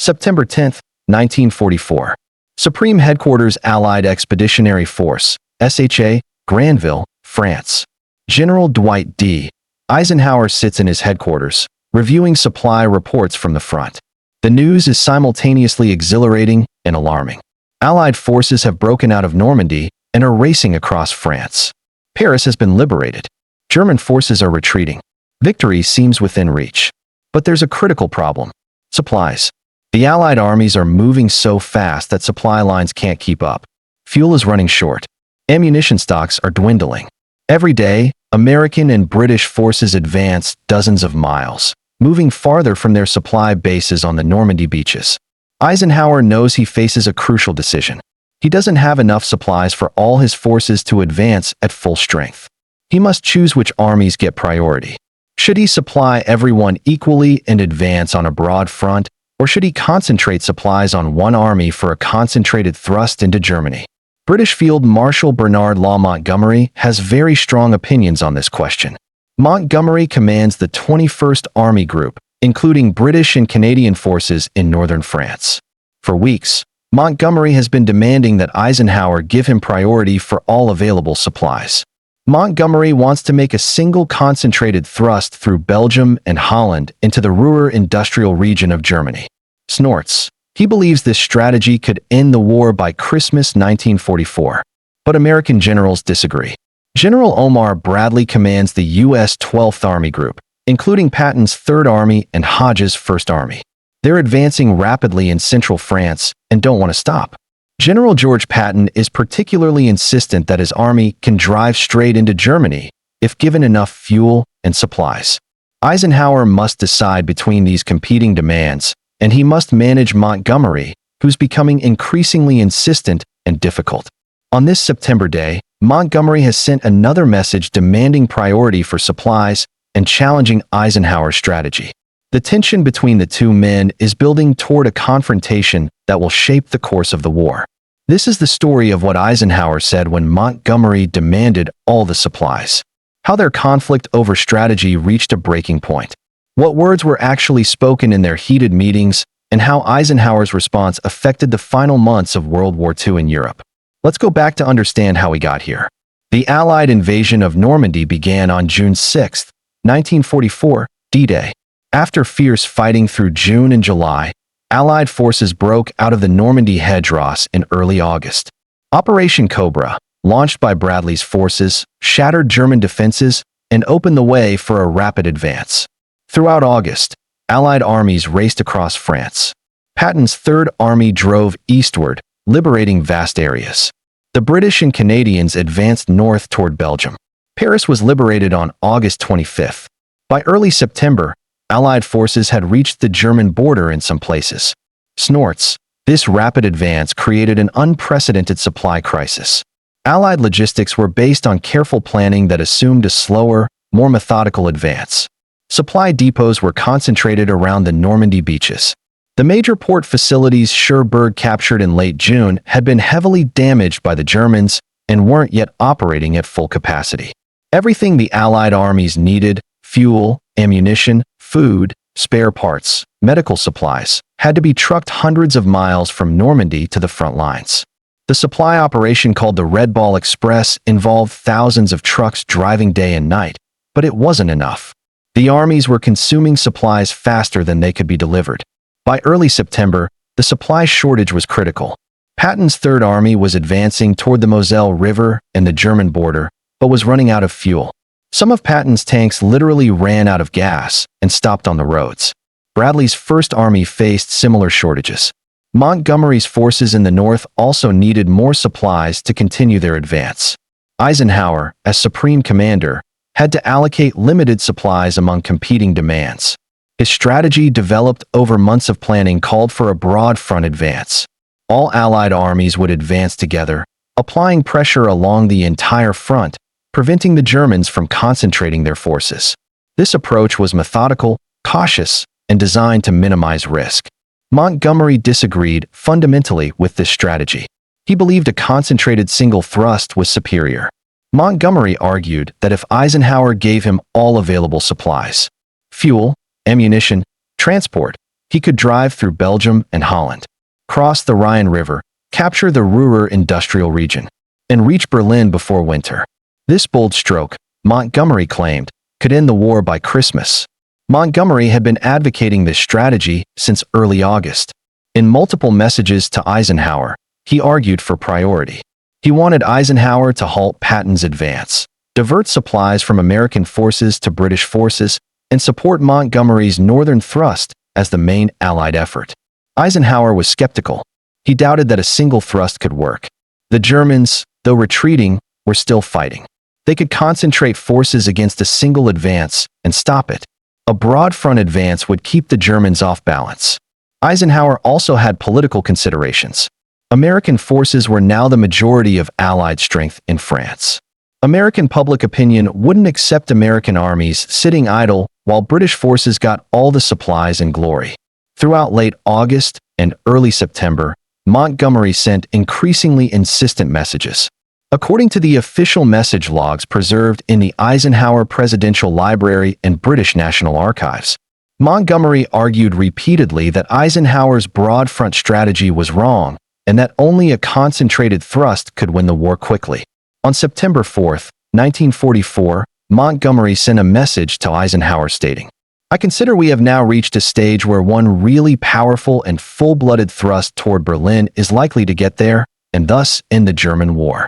September 10, 1944. Supreme Headquarters Allied Expeditionary Force, SHA, Granville, France. General Dwight D. Eisenhower sits in his headquarters, reviewing supply reports from the front. The news is simultaneously exhilarating and alarming. Allied forces have broken out of Normandy and are racing across France. Paris has been liberated. German forces are retreating. Victory seems within reach. But there's a critical problem: supplies. The Allied armies are moving so fast that supply lines can't keep up. Fuel is running short. Ammunition stocks are dwindling. Every day, American and British forces advance dozens of miles, moving farther from their supply bases on the Normandy beaches. Eisenhower knows he faces a crucial decision. He doesn't have enough supplies for all his forces to advance at full strength. He must choose which armies get priority. Should he supply everyone equally and advance on a broad front, or should he concentrate supplies on one army for a concentrated thrust into Germany? British Field Marshal Bernard Law Montgomery has very strong opinions on this question. Montgomery commands the 21st Army Group, including British and Canadian forces in northern France. For weeks, Montgomery has been demanding that Eisenhower give him priority for all available supplies. Montgomery wants to make a single concentrated thrust through Belgium and Holland into the Ruhr industrial region of Germany. Snorts. He believes this strategy could end the war by Christmas 1944. But American generals disagree. General Omar Bradley commands the U.S. 12th Army Group, including Patton's 3rd Army and Hodge's 1st Army. They're advancing rapidly in central France and don't want to stop. General George Patton is particularly insistent that his army can drive straight into Germany if given enough fuel and supplies. Eisenhower must decide between these competing demands, and he must manage Montgomery, who's becoming increasingly insistent and difficult. On this September day, Montgomery has sent another message demanding priority for supplies and challenging Eisenhower's strategy. The tension between the two men is building toward a confrontation that will shape the course of the war. This is the story of what Eisenhower said when Montgomery demanded all the supplies. How their conflict over strategy reached a breaking point. What words were actually spoken in their heated meetings, and how Eisenhower's response affected the final months of World War II in Europe. Let's go back to understand how we got here. The Allied invasion of Normandy began on June 6, 1944, D-Day. After fierce fighting through June and July, Allied forces broke out of the Normandy hedgerows in early August. Operation Cobra, launched by Bradley's forces, shattered German defenses and opened the way for a rapid advance. Throughout August, Allied armies raced across France. Patton's 3rd Army drove eastward, liberating vast areas. The British and Canadians advanced north toward Belgium. Paris was liberated on August 25. By early September, Allied forces had reached the German border in some places. Snorts. This rapid advance created an unprecedented supply crisis. Allied logistics were based on careful planning that assumed a slower, more methodical advance. Supply depots were concentrated around the Normandy beaches. The major port facilities Cherbourg captured in late June had been heavily damaged by the Germans and weren't yet operating at full capacity. Everything the Allied armies needed, fuel, ammunition, food, spare parts, medical supplies, had to be trucked hundreds of miles from Normandy to the front lines. The supply operation called the Red Ball Express involved thousands of trucks driving day and night, but it wasn't enough. The armies were consuming supplies faster than they could be delivered. By early September, the supply shortage was critical. Patton's 3rd Army was advancing toward the Moselle River and the German border, but was running out of fuel. Some of Patton's tanks literally ran out of gas and stopped on the roads. Bradley's 1st Army faced similar shortages. Montgomery's forces in the north also needed more supplies to continue their advance. Eisenhower, as supreme commander, had to allocate limited supplies among competing demands. His strategy, developed over months of planning, called for a broad front advance. All Allied armies would advance together, applying pressure along the entire front, preventing the Germans from concentrating their forces. This approach was methodical, cautious, and designed to minimize risk. Montgomery disagreed fundamentally with this strategy. He believed a concentrated single thrust was superior. Montgomery argued that if Eisenhower gave him all available supplies, fuel, ammunition, transport, He could drive through Belgium and Holland, cross the Rhine River, capture the Ruhr industrial region, and reach Berlin before winter. This bold stroke, Montgomery claimed, could end the war by Christmas. Montgomery had been advocating this strategy since early August. In multiple messages to Eisenhower, he argued for priority. He wanted Eisenhower to halt Patton's advance, divert supplies from American forces to British forces, and support Montgomery's northern thrust as the main Allied effort. Eisenhower was skeptical. He doubted that a single thrust could work. The Germans, though retreating, were still fighting. They could concentrate forces against a single advance and stop it. A broad front advance would keep the Germans off balance. Eisenhower also had political considerations. American forces were now the majority of Allied strength in France. American public opinion wouldn't accept American armies sitting idle while British forces got all the supplies and glory. Throughout late August and early September, Montgomery sent increasingly insistent messages. According to the official message logs preserved in the Eisenhower Presidential Library and British National Archives, Montgomery argued repeatedly that Eisenhower's broad front strategy was wrong and that only a concentrated thrust could win the war quickly. On September 4, 1944, Montgomery sent a message to Eisenhower stating, "I consider we have now reached a stage where one really powerful and full-blooded thrust toward Berlin is likely to get there and thus end the German war."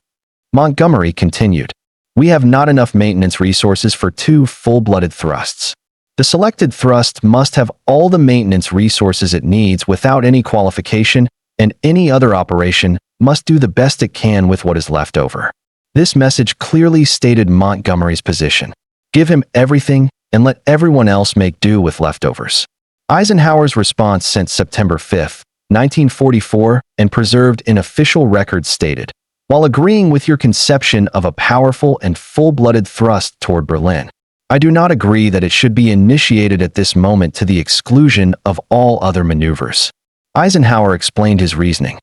Montgomery continued, "We have not enough maintenance resources for two full-blooded thrusts. The selected thrust must have all the maintenance resources it needs without any qualification, and any other operation must do the best it can with what is left over." This message clearly stated Montgomery's position. Give him everything and let everyone else make do with leftovers. Eisenhower's response sent September 5, 1944, and preserved in official records stated, "While agreeing with your conception of a powerful and full-blooded thrust toward Berlin, I do not agree that it should be initiated at this moment to the exclusion of all other maneuvers." Eisenhower explained his reasoning.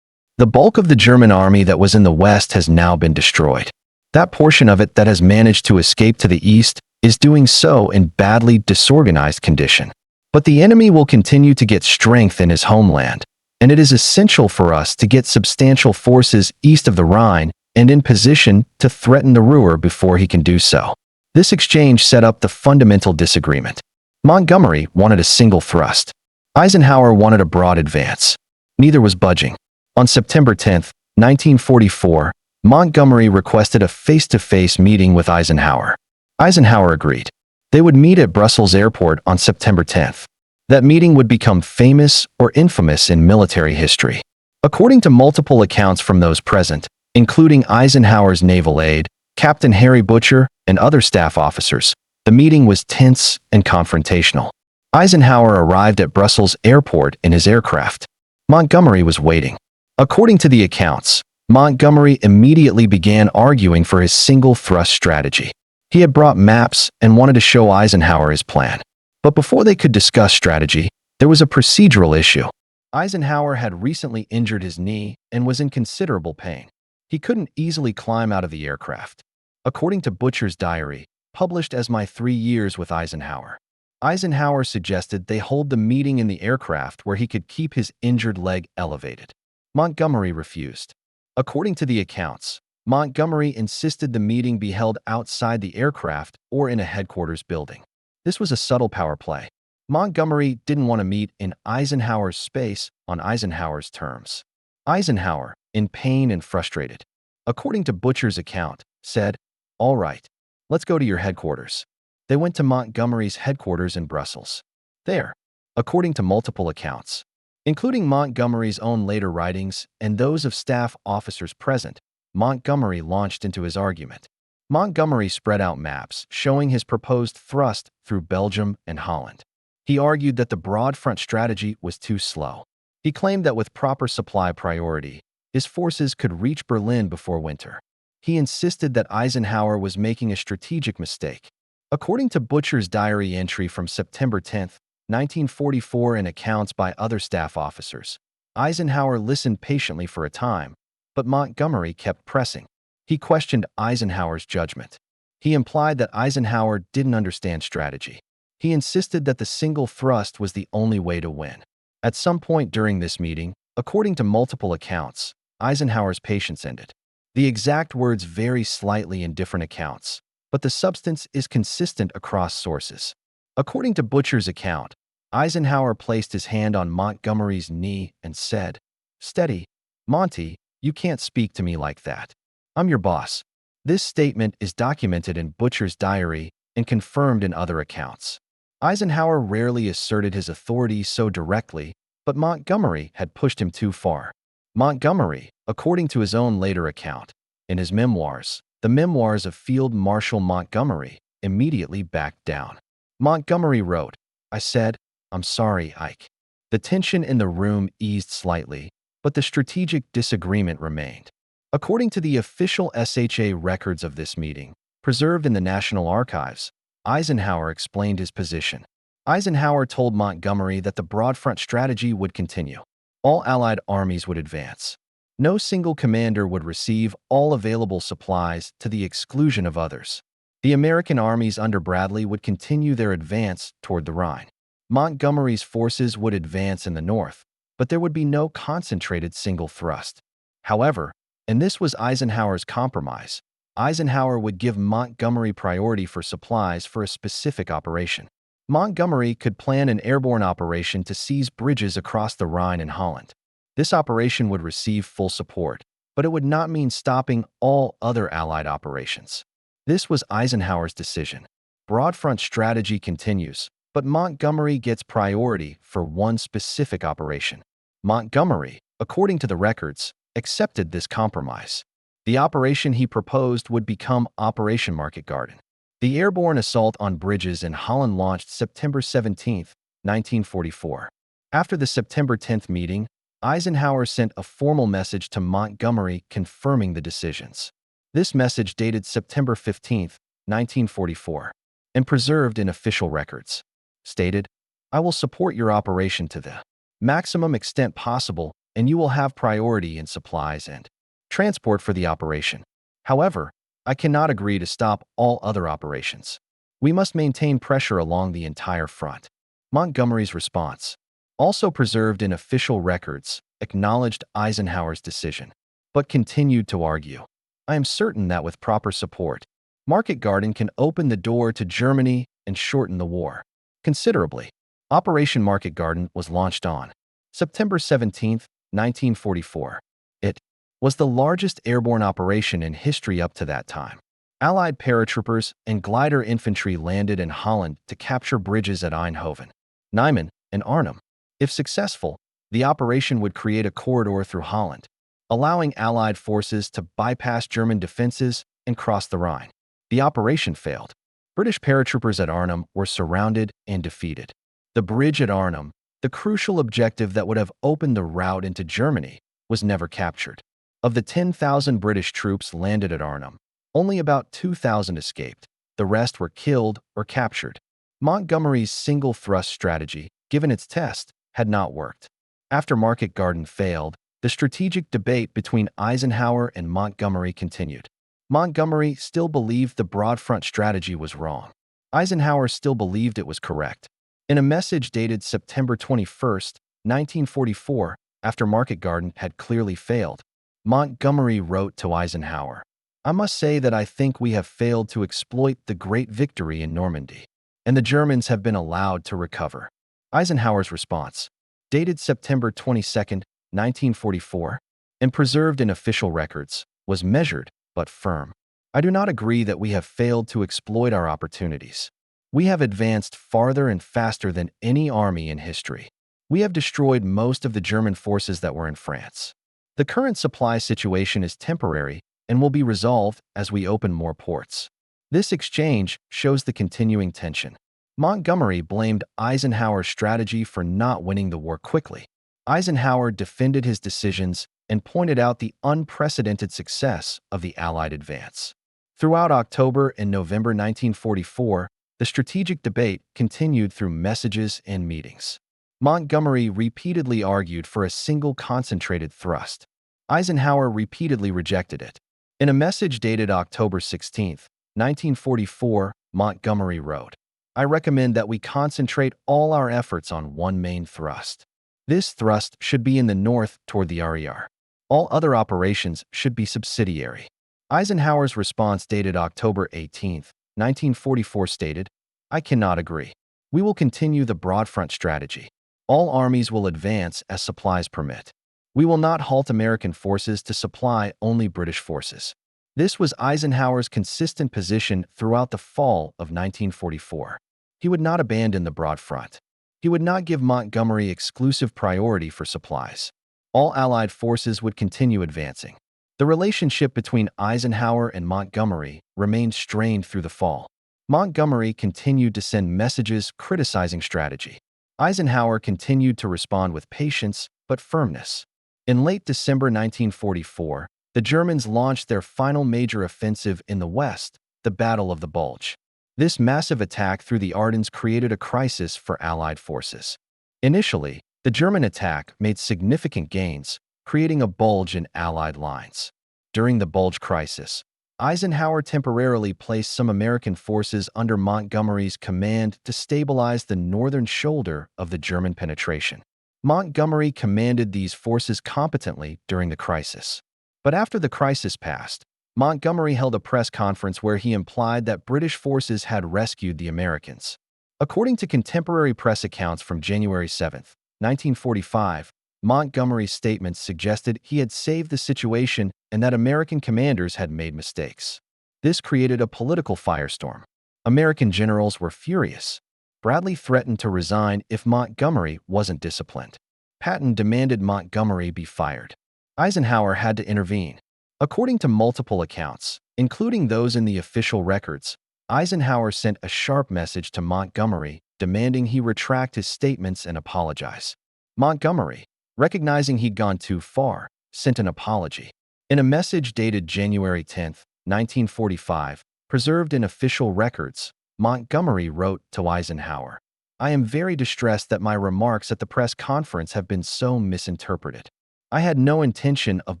"The bulk of the German army that was in the west has now been destroyed. That portion of it that has managed to escape to the east is doing so in badly disorganized condition. But the enemy will continue to get strength in his homeland, and it is essential for us to get substantial forces east of the Rhine and in position to threaten the Ruhr before he can do so." This exchange set up the fundamental disagreement. Montgomery wanted a single thrust. Eisenhower wanted a broad advance. Neither was budging. On September 10, 1944, Montgomery requested a face-to-face meeting with Eisenhower. Eisenhower agreed. They would meet at Brussels Airport on September 10th. That meeting would become famous or infamous in military history. According to multiple accounts from those present, including Eisenhower's naval aide, Captain Harry Butcher, and other staff officers, the meeting was tense and confrontational. Eisenhower arrived at Brussels Airport in his aircraft. Montgomery was waiting. According to the accounts, Montgomery immediately began arguing for his single thrust strategy. He had brought maps and wanted to show Eisenhower his plan. But before they could discuss strategy, there was a procedural issue. Eisenhower had recently injured his knee and was in considerable pain. He couldn't easily climb out of the aircraft. According to Butcher's diary, published as My 3 Years with Eisenhower, Eisenhower suggested they hold the meeting in the aircraft where he could keep his injured leg elevated. Montgomery refused. According to the accounts, Montgomery insisted the meeting be held outside the aircraft or in a headquarters building. This was a subtle power play. Montgomery didn't want to meet in Eisenhower's space on Eisenhower's terms. Eisenhower, in pain and frustrated, according to Butcher's account, said, "All right, let's go to your headquarters." They went to Montgomery's headquarters in Brussels. There, according to multiple accounts, including Montgomery's own later writings and those of staff officers present, Montgomery launched into his argument. Montgomery spread out maps showing his proposed thrust through Belgium and Holland. He argued that the broad front strategy was too slow. He claimed that with proper supply priority, his forces could reach Berlin before winter. He insisted that Eisenhower was making a strategic mistake. According to Butcher's diary entry from September 10, 1944, and accounts by other staff officers, Eisenhower listened patiently for a time, but Montgomery kept pressing. He questioned Eisenhower's judgment. He implied that Eisenhower didn't understand strategy. He insisted that the single thrust was the only way to win. At some point during this meeting, according to multiple accounts, Eisenhower's patience ended. The exact words vary slightly in different accounts, but the substance is consistent across sources. According to Butcher's account, Eisenhower placed his hand on Montgomery's knee and said, "Steady, Monty, you can't speak to me like that. I'm your boss." This statement is documented in Butcher's diary and confirmed in other accounts. Eisenhower rarely asserted his authority so directly, but Montgomery had pushed him too far. Montgomery, according to his own later account, in his memoirs, the Memoirs of Field Marshal Montgomery, immediately backed down. Montgomery wrote, "I said, 'I'm sorry, Ike.'" The tension in the room eased slightly, but the strategic disagreement remained. According to the official SHA records of this meeting, preserved in the National Archives, Eisenhower explained his position. Eisenhower told Montgomery that the broad front strategy would continue. All Allied armies would advance. No single commander would receive all available supplies to the exclusion of others. The American armies under Bradley would continue their advance toward the Rhine. Montgomery's forces would advance in the north, but there would be no concentrated single thrust. However, and this was Eisenhower's compromise, Eisenhower would give Montgomery priority for supplies for a specific operation. Montgomery could plan an airborne operation to seize bridges across the Rhine and Holland. This operation would receive full support, but it would not mean stopping all other Allied operations. This was Eisenhower's decision. Broad front strategy continues, but Montgomery gets priority for one specific operation. Montgomery, according to the records, accepted this compromise. The operation he proposed would become Operation Market Garden. The airborne assault on bridges in Holland launched September 17, 1944. After the September 10 meeting, Eisenhower sent a formal message to Montgomery confirming the decisions. This message dated September 15, 1944, and preserved in official records, stated, "I will support your operation to the maximum extent possible, and you will have priority in supplies and transport for the operation. However, I cannot agree to stop all other operations. We must maintain pressure along the entire front." Montgomery's response, also preserved in official records, acknowledged Eisenhower's decision, but continued to argue, "I am certain that with proper support, Market Garden can open the door to Germany and shorten the war considerably." Operation Market Garden was launched on September 17, 1944. It was the largest airborne operation in history up to that time. Allied paratroopers and glider infantry landed in Holland to capture bridges at Eindhoven, Nijmegen, and Arnhem. If successful, the operation would create a corridor through Holland, allowing Allied forces to bypass German defenses and cross the Rhine. The operation failed. British paratroopers at Arnhem were surrounded and defeated. The bridge at Arnhem, the crucial objective that would have opened the route into Germany, was never captured. Of the 10,000 British troops landed at Arnhem, only about 2,000 escaped. The rest were killed or captured. Montgomery's single thrust strategy, given its test, had not worked. After Market Garden failed, the strategic debate between Eisenhower and Montgomery continued. Montgomery still believed the broad front strategy was wrong. Eisenhower still believed it was correct. In a message dated September 21, 1944, after Market Garden had clearly failed, Montgomery wrote to Eisenhower, "I must say that I think we have failed to exploit the great victory in Normandy, and the Germans have been allowed to recover." Eisenhower's response, dated September 22, 1944, and preserved in official records, was measured but firm. "I do not agree that we have failed to exploit our opportunities. We have advanced farther and faster than any army in history. We have destroyed most of the German forces that were in France. The current supply situation is temporary and will be resolved as we open more ports." This exchange shows the continuing tension. Montgomery blamed Eisenhower's strategy for not winning the war quickly. Eisenhower defended his decisions and pointed out the unprecedented success of the Allied advance. Throughout October and November 1944, the strategic debate continued through messages and meetings. Montgomery repeatedly argued for a single concentrated thrust. Eisenhower repeatedly rejected it. In a message dated October 16, 1944, Montgomery wrote, "I recommend that we concentrate all our efforts on one main thrust. This thrust should be in the north toward the RER. All other operations should be subsidiary. Eisenhower's response dated October 18, 1944 stated, "I cannot agree. We will continue the broad front strategy. All armies will advance as supplies permit. We will not halt American forces to supply only British forces." This was Eisenhower's consistent position throughout the fall of 1944. He would not abandon the broad front. He would not give Montgomery exclusive priority for supplies. All Allied forces would continue advancing. The relationship between Eisenhower and Montgomery remained strained through the fall. Montgomery continued to send messages criticizing strategy. Eisenhower continued to respond with patience but firmness. In late December 1944, the Germans launched their final major offensive in the West, the Battle of the Bulge. This massive attack through the Ardennes created a crisis for Allied forces. Initially, the German attack made significant gains, creating a bulge in Allied lines. During the Bulge crisis, Eisenhower temporarily placed some American forces under Montgomery's command to stabilize the northern shoulder of the German penetration. Montgomery commanded these forces competently during the crisis. But after the crisis passed, Montgomery held a press conference where he implied that British forces had rescued the Americans. According to contemporary press accounts from January 7, 1945, Montgomery's statements suggested he had saved the situation and that American commanders had made mistakes. This created a political firestorm. American generals were furious. Bradley threatened to resign if Montgomery wasn't disciplined. Patton demanded Montgomery be fired. Eisenhower had to intervene. According to multiple accounts, including those in the official records, Eisenhower sent a sharp message to Montgomery demanding he retract his statements and apologize. Montgomery, recognizing he'd gone too far, sent an apology. In a message dated January 10, 1945, preserved in official records, Montgomery wrote to Eisenhower, "I am very distressed that my remarks at the press conference have been so misinterpreted. I had no intention of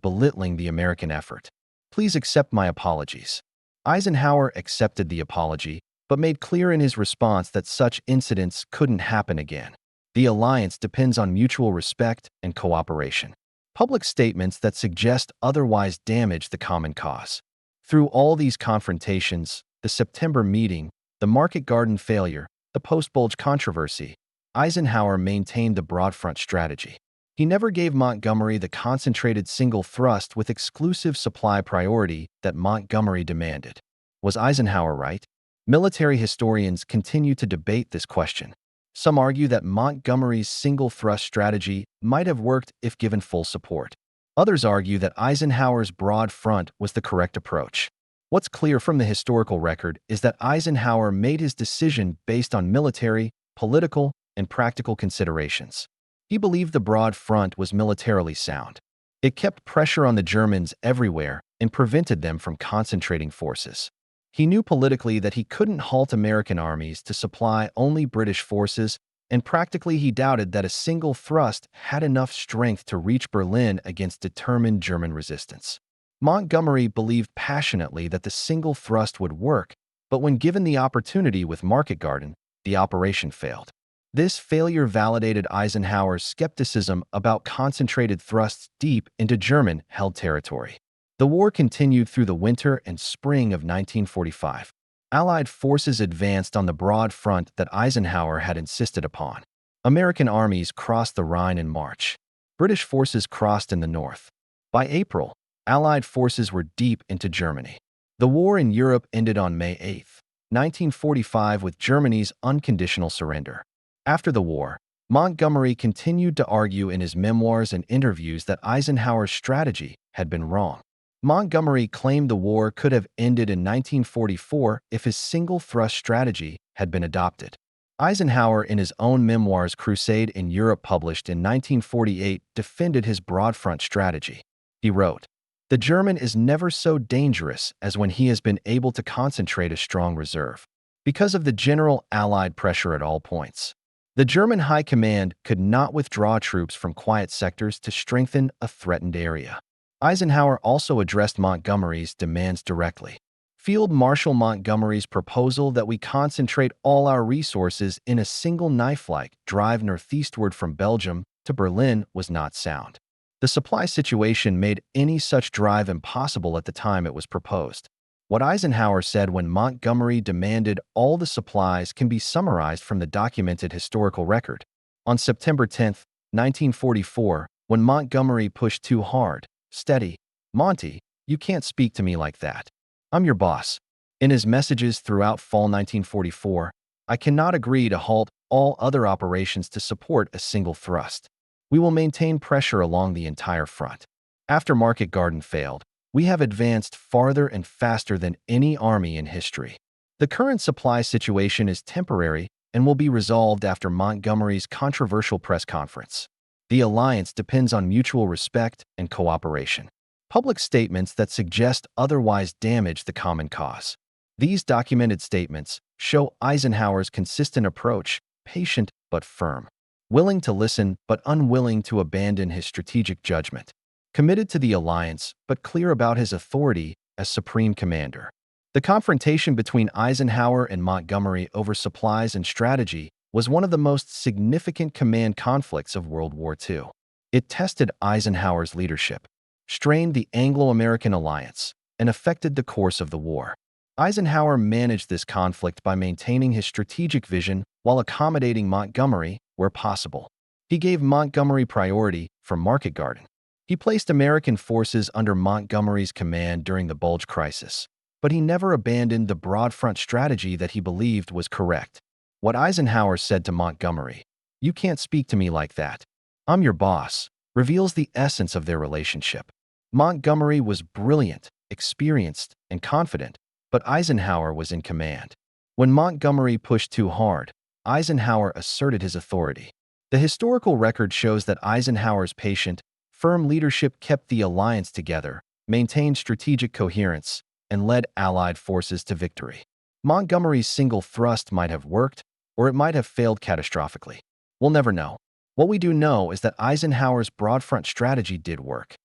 belittling the American effort. Please accept my apologies." Eisenhower accepted the apology, but made clear in his response that such incidents couldn't happen again. The alliance depends on mutual respect and cooperation. Public statements that suggest otherwise damage the common cause. Through all these confrontations, the September meeting, the Market Garden failure, the post-Bulge controversy, Eisenhower maintained the broad front strategy. He never gave Montgomery the concentrated single thrust with exclusive supply priority that Montgomery demanded. Was Eisenhower right? Military historians continue to debate this question. Some argue that Montgomery's single thrust strategy might have worked if given full support. Others argue that Eisenhower's broad front was the correct approach. What's clear from the historical record is that Eisenhower made his decision based on military, political, and practical considerations. He believed the broad front was militarily sound. It kept pressure on the Germans everywhere and prevented them from concentrating forces. He knew politically that he couldn't halt American armies to supply only British forces, and practically he doubted that a single thrust had enough strength to reach Berlin against determined German resistance. Montgomery believed passionately that the single thrust would work, but when given the opportunity with Market Garden, the operation failed. This failure validated Eisenhower's skepticism about concentrated thrusts deep into German-held territory. The war continued through the winter and spring of 1945. Allied forces advanced on the broad front that Eisenhower had insisted upon. American armies crossed the Rhine in March. British forces crossed in the north. By April, Allied forces were deep into Germany. The war in Europe ended on May 8, 1945, with Germany's unconditional surrender. After the war, Montgomery continued to argue in his memoirs and interviews that Eisenhower's strategy had been wrong. Montgomery claimed the war could have ended in 1944 if his single-thrust strategy had been adopted. Eisenhower, in his own memoirs Crusade in Europe, published in 1948, defended his broad front strategy. He wrote, "The German is never so dangerous as when he has been able to concentrate a strong reserve. Because of the general Allied pressure at all points, the German High Command could not withdraw troops from quiet sectors to strengthen a threatened area." Eisenhower also addressed Montgomery's demands directly. Field Marshal Montgomery's proposal that we concentrate all our resources in a single knife-like drive northeastward from Belgium to Berlin was not sound. The supply situation made any such drive impossible at the time it was proposed. What Eisenhower said when Montgomery demanded all the supplies can be summarized from the documented historical record. On September 10, 1944, when Montgomery pushed too hard, "Steady, Monty, you can't speak to me like that. I'm your boss." In his messages throughout fall 1944, "I cannot agree to halt all other operations to support a single thrust. We will maintain pressure along the entire front. After Market Garden failed, we have advanced farther and faster than any army in history. The current supply situation is temporary and will be resolved after Montgomery's controversial press conference. The alliance depends on mutual respect and cooperation." Public statements that suggest otherwise damage the common cause. These documented statements show Eisenhower's consistent approach, patient but firm, willing to listen but unwilling to abandon his strategic judgment, committed to the alliance but clear about his authority as supreme commander. The confrontation between Eisenhower and Montgomery over supplies and strategy was one of the most significant command conflicts of World War II. It tested Eisenhower's leadership, strained the Anglo-American alliance, and affected the course of the war. Eisenhower managed this conflict by maintaining his strategic vision while accommodating Montgomery where possible. He gave Montgomery priority for Market Garden. He placed American forces under Montgomery's command during the Bulge crisis, but he never abandoned the broad front strategy that he believed was correct. What Eisenhower said to Montgomery, "You can't speak to me like that. I'm your boss," reveals the essence of their relationship. Montgomery was brilliant, experienced, and confident, but Eisenhower was in command. When Montgomery pushed too hard, Eisenhower asserted his authority. The historical record shows that Eisenhower's patient, firm leadership kept the alliance together, maintained strategic coherence, and led Allied forces to victory. Montgomery's single thrust might have worked, or it might have failed catastrophically. We'll never know. What we do know is that Eisenhower's broad front strategy did work.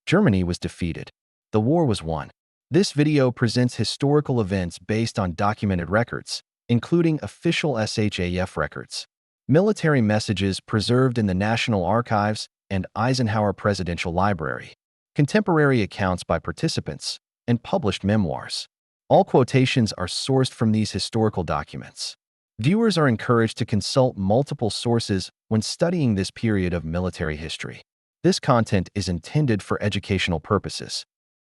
Germany was defeated. The war was won. This video presents historical events based on documented records, including official SHAF records, military messages preserved in the National Archives and Eisenhower Presidential Library, contemporary accounts by participants, and published memoirs. All quotations are sourced from these historical documents. Viewers are encouraged to consult multiple sources when studying this period of military history. This content is intended for educational purposes.